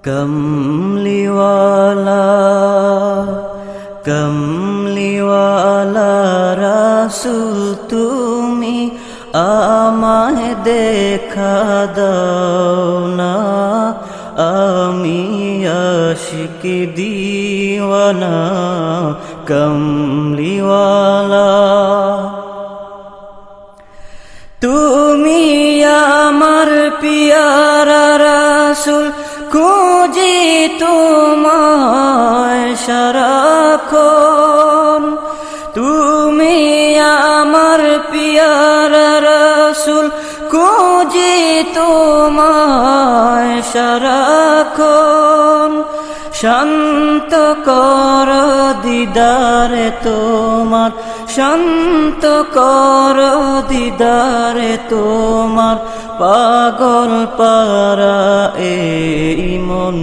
কমলিওয়ালা কমলিওয়ালা রাসূল তুমি আমায় দেখা দাও না, আমি আশিক দিওয়ানা। কমলিওয়ালা তুমি আমার পিয়ারা রাসূল, খুঁজি তোমায় সারাক্ষণ। তুমি আমার পিয়ারা রাসূল, খুঁজি তোমায় সারাক্ষণ। শান্ত কর দিদারে তোমার, শান্ত কর দিদারে তোমার, পাগল পারা এই মন।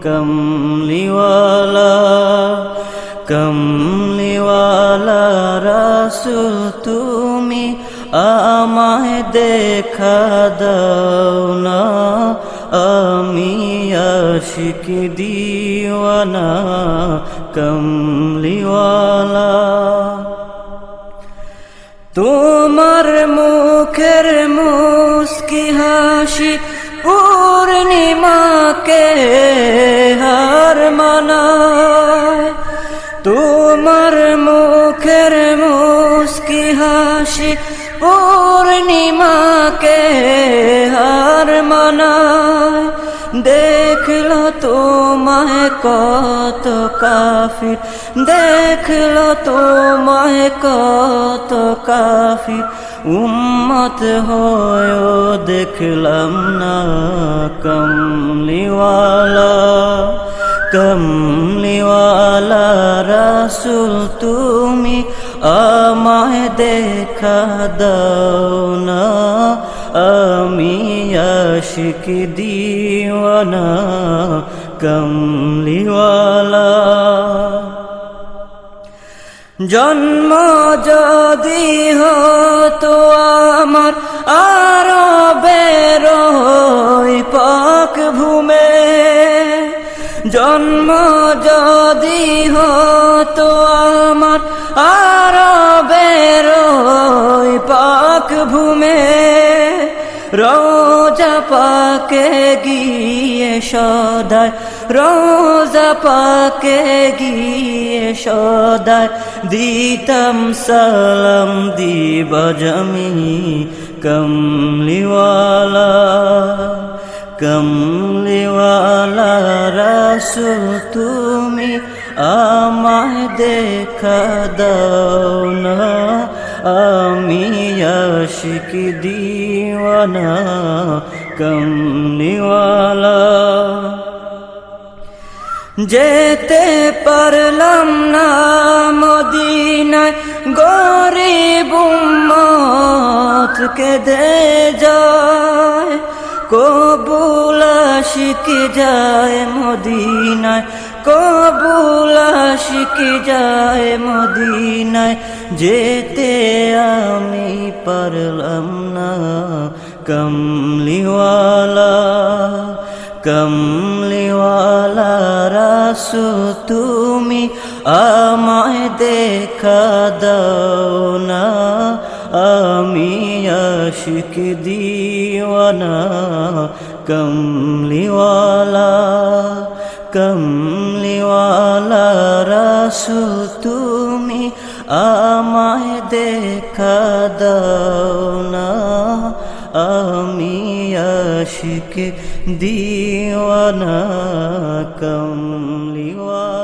কমলিওয়ালা কমলিওয়ালা রাসূল তুমি আমায় দেখা দাও না, আমি আশিক দিওয়ানা। কমলিওয়ালা তোমার মুখের মুস্কি হাসি পূর্ণিমাকে হার মানায়। তোমার মুখের মুস্কি হাসি পূর্ণিমাকে হার মানায়। দেখলো তোমায় কত কাফির, দেখলো তোমায় কত কাফির, উম্মত হয়েও দেখলাম না। কমলিওয়ালা কমলিওয়ালা রাসূল তুমি আমায় দেখা দাও না, আমি আশিক দিওয়ানা। কমলিওয়ালা জন্ম যদি হতো আমার আরবের ওই পাক ভূমে, জন্ম যদি হতো আমার আরবের ওই পাক ভূমে, রোজা পাকে গিয়ে সদায়, রোজা পাকে গিয়ে সদায় দিতাম সালাম দিবা জামি। কমলিওয়ালা কমলিওয়ালা রাসূল তুমি আমায় দেখা দাও না, আমি আশিক দিওয়ানা। কমলিওয়ালা যেতে পারলাম না মদিনায়, গরিব উম্মত কেঁদে যায়। কবুল আশিক যায় মদিনায়, কবুল আশিক যায় মদিনায়, যেতে আমি পারলাম না। কমলিওয়ালা কমলিওয়ালা রাসূল তুমি আমায় দেখা দাও না, আমি আশিক দিওয়ানা। কমলিওয়ালা কমলিওয়ালা রাসূল তুমি আমায় দেখা দাও না, আমি আশিক দিওয়ানা। কমলিওয়ালা